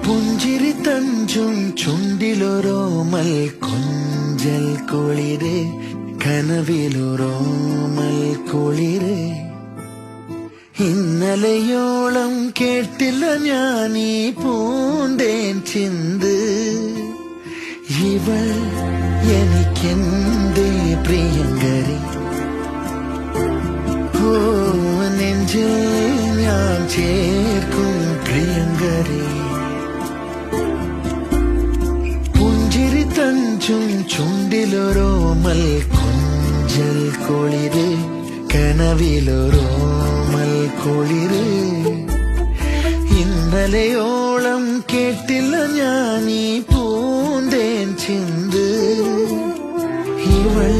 പുഞ്ചിരി തഞ്ചും ചുണ്ടിലൊരോമൽ കൊഞ്ചൽ കുളിര് കനവിലൊരോമൽ കുളിര് ഇന്നലെയോളം കേട്ടില്ല ഞാനീ പൂന്തേൻ ചിന്ത് ഇവൾ എനിക്കെന്തേ പ്രിയങ്കരി ഓ നെഞ്ചിൽ ഞാൻ ചേർക്കും പ്രിയങ്കരി പുഞ്ചിരി തഞ്ചും ചുണ്ടിലൊരോമൽ കൊഞ്ചൽ കുളിര് കനവിലൊരോമൽ കുളിര് ഇന്നലെയോളം കേട്ടില്ല ഞാനീ പൂന്തേൻ ചിന്ത് ഇവൾ